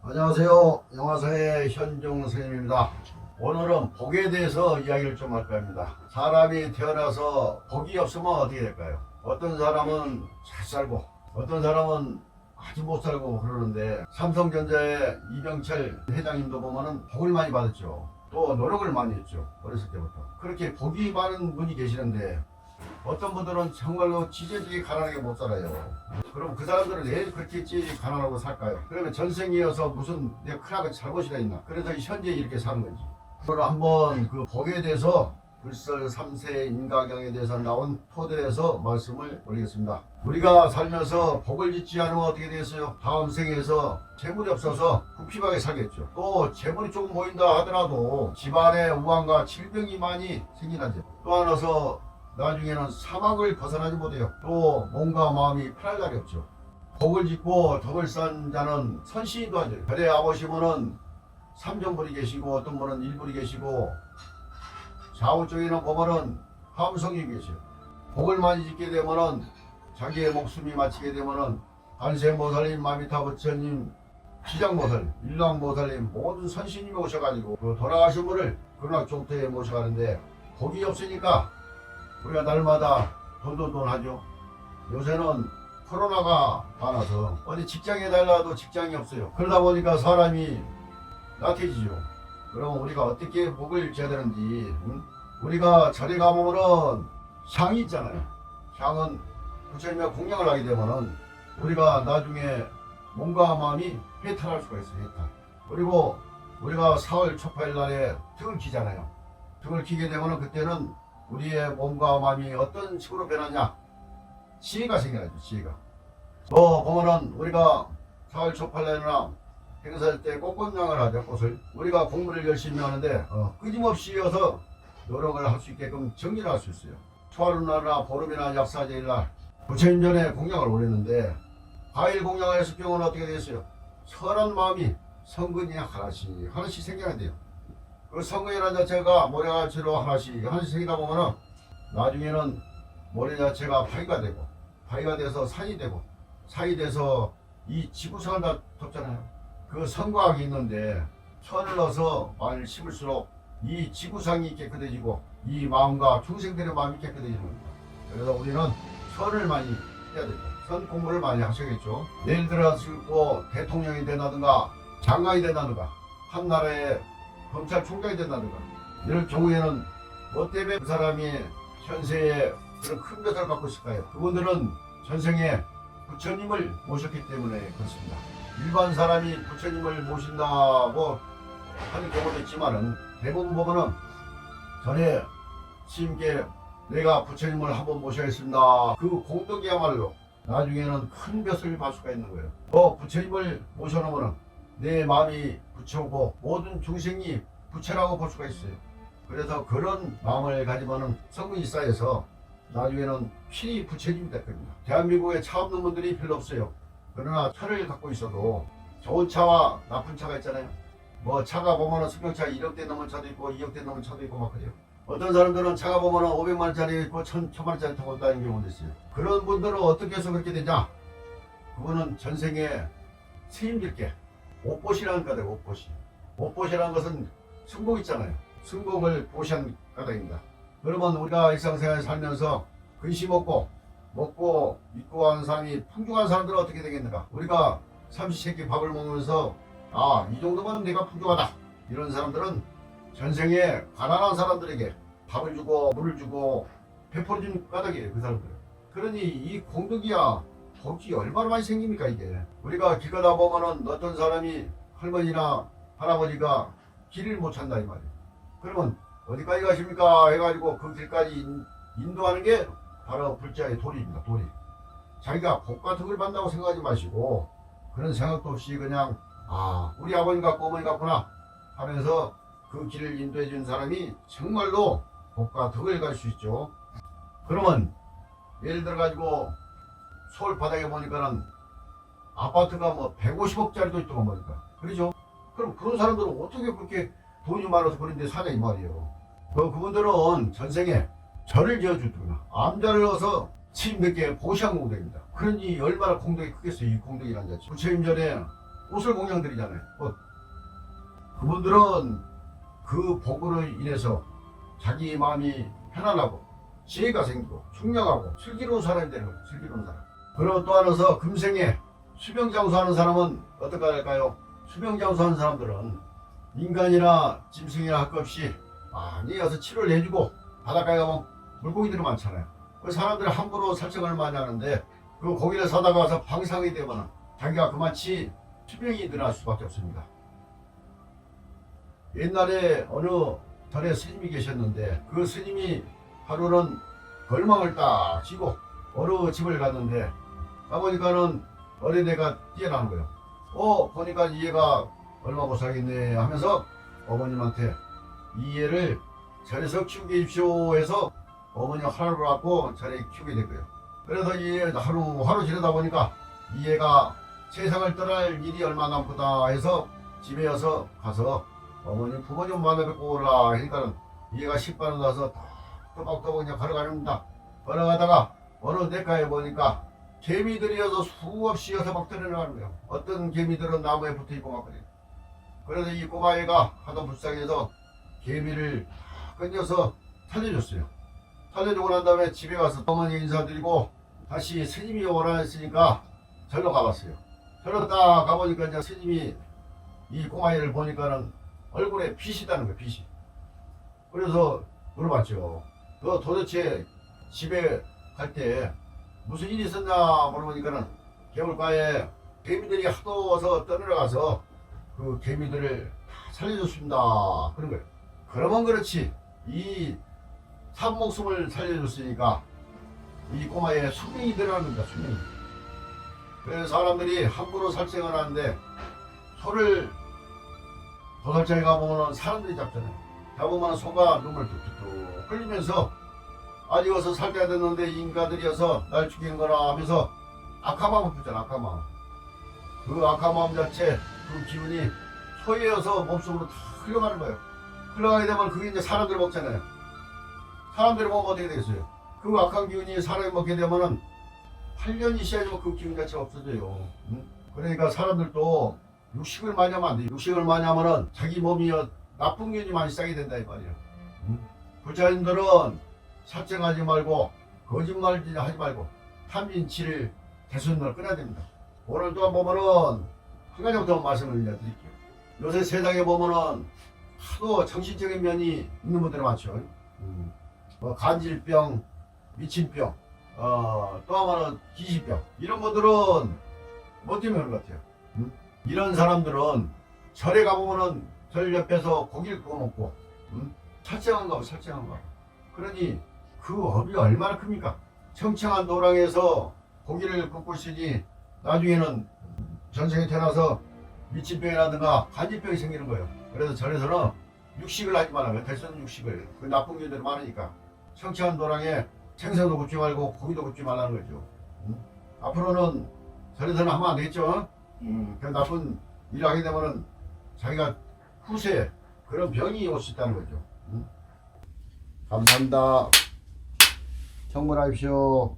안녕하세요. 영화사의 현종 선생님입니다. 오늘은 복에 대해서 이야기를 좀 할까 합니다. 사람이 태어나서 복이 없으면 어떻게 될까요? 어떤 사람은 잘 살고 어떤 사람은 아주 못 살고 그러는데, 삼성전자의 이병철 회장님도 보면은 복을 많이 받았죠. 또 노력을 많이 했죠. 어렸을 때부터. 그렇게 복이 많은 분이 계시는데 어떤 분들은 정말로 지제되게 가난하게 못 살아요. 그럼 그 사람들은 왜 그렇게 가난하고 살까요? 그러면 전생이어서 무슨 내가 크나큰 잘못이라 있나? 그래서 현재 이렇게 사는 건지. 그걸 한번 그 복에 대해서 불설 3세 인가경에 대해서 나온 토대에서 말씀을 올리겠습니다. 우리가 살면서 복을 짓지 않으면 어떻게 되겠어요? 다음 생에서 재물이 없어서 궁핍하게 살겠죠. 또 재물이 조금 모인다 하더라도 집안에 우환과 질병이 많이 생기는데, 또 하나서 나중에는 사막을 벗어나지 못해요. 또 몸과 마음이 편할 날이 없죠. 복을 짓고 덕을 쌓은 자는 선신이도 하죠. 별의 아버지분은 3정불이 계시고 어떤 분은 1불이 계시고 좌우 쪽에는 보면은 함성이 계셔요. 복을 많이 짓게 되면은 자기의 목숨이 마치게 되면은 관세음보살님, 마미타 부처님, 시장보살, 일랑보살님 모든 선신님이 오셔가지고 그 돌아가신 분을 극락종토에 모셔가는데, 복이 없으니까 우리가 날마다 돈 하죠. 요새는 코로나가 많아서 어디 직장에 달라도 직장이 없어요. 그러다 보니까 사람이 나태해지죠. 그럼 우리가 어떻게 복을 줘야 되는지, 우리가 절에 가보면은 향이 있잖아요. 향은 부처님의 공양을 하게 되면은 우리가 나중에 몸과 마음이 해탈할 수가 있어요. 해탈. 그리고 우리가 4월 초파일 날에 등을 키잖아요. 등을 키게 되면은 그때는 우리의 몸과 마음이 어떤 식으로 변하냐? 지혜가 생겨나죠. 지혜가. 보면은 우리가 4월 초팔날이나 행사할 때 꽃꽃냥을 하죠. 꽃을. 우리가 공부를 열심히 하는데 끊임없이 어서 노력을 할 수 있게끔 정리를 할 수 있어요. 초하루날이나 보름이나 약사제일날 부처님 전에 공양을 올렸는데, 과일 공양을 했을 경우는 어떻게 되겠어요? 선한 마음이 성근이 하나씩 생겨야 돼요. 그 성근이라는 자체가 모래가치로 하나씩 생기다 보면은 나중에는 모래 자체가 파이가 되고, 파이가 돼서 산이 되고, 산이 돼서 이 지구상을 다 덮잖아요. 그 성과학이 있는데, 선을 넣어서 많이 심을수록 이 지구상이 깨끗해지고 이 마음과 중생들의 마음이 깨끗해지는 겁니다. 그래서 우리는 선을 많이 해야 되죠. 선 공부를 많이 하셔야겠죠. 예를 들어서 대통령이 된다든가 장관이 된다든가 한 나라의 검찰총장이 된다든가 이럴 경우에는 뭐 때문에 그 사람이 현세에 그런 큰 벼슬을 갖고 있을까요? 그분들은 전생에 부처님을 모셨기 때문에 그렇습니다. 일반 사람이 부처님을 모신다고 하는 경우도 있지만은, 대부분 보면은 전에 스님께 내가 부처님을 한번 모셔야겠습니다, 그 공덕이야말로 나중에는 큰 벼슬을 받을 수가 있는 거예요. 부처님을 모셔놓으면 내 마음이 부처고 모든 중생이 부처라고 볼 수가 있어요. 그래서 그런 마음을 가지면은 성분이 쌓여서 나중에는 필히 부처님이 될 겁니다. 대한민국에 차 없는 분들이 별로 없어요. 그러나 차를 갖고 있어도 좋은 차와 나쁜 차가 있잖아요. 뭐 차가 보면은 승용차 1억대 넘은 차도 있고 2억대 넘은 차도 있고 막 그래요. 어떤 사람들은 차가 보면은 500만원짜리 있고 1000만원짜리 타고 다니는 경우도 있어요. 그런 분들은 어떻게 해서 그렇게 되냐? 그거는 전생에 스님들께 옷보시라는 까닭, 옷보시. 옷보시라는 것은 승복 있잖아요. 승복을 보시한 까닭입니다. 그러면 우리가 일상생활 살면서 근시 먹고 입고 하는 사람이 풍족한 사람들은 어떻게 되겠는가? 우리가 삼시세끼 밥을 먹으면서 이 정도면 내가 풍족하다, 이런 사람들은 전생에 가난한 사람들에게 밥을 주고 물을 주고 베풀어준 까닭이에요. 그 사람들은. 그러니 이 공덕이야 복이 얼마나 많이 생깁니까 이게. 우리가 길 가다 보면은 어떤 사람이 할머니나 할아버지가 길을 못 찾는다 이 말이에요. 그러면 어디까지 가십니까 해가지고 그 길까지 인도하는 게 바로 불자의 도리입니다. 도리. 자기가 복 같은 걸 받는다고 생각하지 마시고, 그런 생각도 없이 그냥 우리 아버님 같고 어머니 같구나 하면서 그 길을 인도해 준 사람이 정말로 복과 덕을 갈 수 있죠. 그러면 예를 들어 가지고 서울 바닥에 보니까는 아파트가 뭐 150억짜리도 있다고 보니까 그러죠. 그럼 그런 사람들은 어떻게 그렇게 돈이 많아서 그런 데 사냐 이 말이에요. 그분들은 전생에 절을 지어주더구나. 암자를 넣어서 스님들께 보시한 공덕입니다. 그러니 얼마나 공덕이 크겠어요. 이 공덕이라는 자체. 부처님 전에 옷을 공양드리잖아요. 옷. 그분들은 그 복으로 인해서 자기 마음이 편안하고 지혜가 생기고 총명하고 슬기로운 사람이 되는 거예요. 슬기로운 사람. 그리고 또 하나서 금생에 수병장수하는 사람은 어떨까 할까요? 수병장수하는 사람들은 인간이나 짐승이나 할 것 없이 많이 와서 치료를 해주고 바닷가에 가면 물고기들이 많잖아요. 그 사람들이 함부로 살생을 많이 하는데 그 고기를 사다가 와서 방상이 되면 자기가 그만치 수명이 늘어날 수밖에 없습니다. 옛날에 어느 절에 스님이 계셨는데 그 스님이 하루는 걸망을 딱 쥐고 어느 집을 갔는데 가보니까는 어린애가 뛰어나는 거예요. 보니까 이 애가 얼마 못 살겠네 하면서 어머님한테 이 애를 절에서 키우게 해주시오 해서 어머니가 하루를 갖고 절에 키우게 됐고요. 그래서 이 애 하루 지내다 보니까 이 애가 세상을 떠날 일이 얼마 남고다 해서 집에 와서 가서 어머님 부모님 만나 뵙고 오라 하니까는 이 애가 식반을 나서 또박또박 그냥 걸어가렵니다. 걸어가다가 어느 내과에 보니까 개미들이어서 수없이 여서 막 떨어나가는 거예요. 어떤 개미들은 나무에 붙어있고 막 그래요. 그래서 이 꼬마애가 하도 불쌍해서 개미를 끊겨서 살려줬어요. 살려주고 난 다음에 집에 가서 어머니 인사드리고 다시 스님이 오라 했으니까 절로 가봤어요. 절로 딱 가보니까 이제 스님이 이 꼬마애를 보니까는 얼굴에 빛이 나는 거예요. 빛이. 그래서 물어봤죠. 너 도대체 집에 갈 때 무슨 일이 있었냐 물어보니까는 개울가에 개미들이 하도 와서 떠내려가서 그 개미들을 살려줬습니다. 그런 거예요. 그러면 그렇지 이 산목숨을 살려줬으니까 이 꼬마의 수명이 늘어나는 겁니다. 수명이. 그래서 사람들이 함부로 살생을 하는데 소를 도살장에 가보면 사람들이 잡잖아요. 잡으면 소가 눈물 뚝뚝뚝 흘리면서 아직 와서 살때야 됐는데 인가들이어서 날 죽이는 거라 하면서 악한 마음을 품잖아. 악한 마음. 그 악한 마음 자체 그 기운이 소에어서 몸속으로 다 흘러가는 거예요. 흘러가게 되면 그게 이제 사람들 먹잖아요. 사람들이 먹으면 어떻게 되겠어요? 그 악한 기운이 사람이 먹게 되면은 8년이 지나면 그 기운 자체가 없어져요. 응? 그러니까 사람들도 육식을 많이 하면 안 돼요. 육식을 많이 하면은 자기 몸이 나쁜 기운이 많이 쌓이게 된다 이 말이에요. 응? 부자님들은 살생하지 말고 거짓말 하지 말고 탐진치를 대순을 끊어야 됩니다. 오늘 또 보면은 한 가지 더 말씀을 드릴게요. 요새 세상에 보면은 하도 정신적인 면이 있는 분들이 많죠. 뭐 간질병, 미친병, 또 하나는 기시병 이런 분들은 뭐 때문에 그런 것 같아요. 이런 사람들은 절에 가보면은 절 옆에서 고기를 구워 먹고 살생한가 봐 살생한가 봐. 그러니 그 업이 얼마나 큽니까? 청청한 노랑에서 고기를 굽고 있으니 나중에는 전생에 태어나서 미친병이라든가 간질병이 생기는 거예요. 그래서 절에서는 육식을 하지 말라고요. 대수는 육식을. 그 나쁜 기운들이 많으니까. 청청한 노랑에 생선도 굽지 말고 고기도 굽지 말라는 거죠. 앞으로는 절에서는 하면 안 되겠죠. 그 나쁜 일을 하게 되면은 자기가 후세 그런 병이 올 수 있다는 거죠. 감사합니다. 청문하십시오.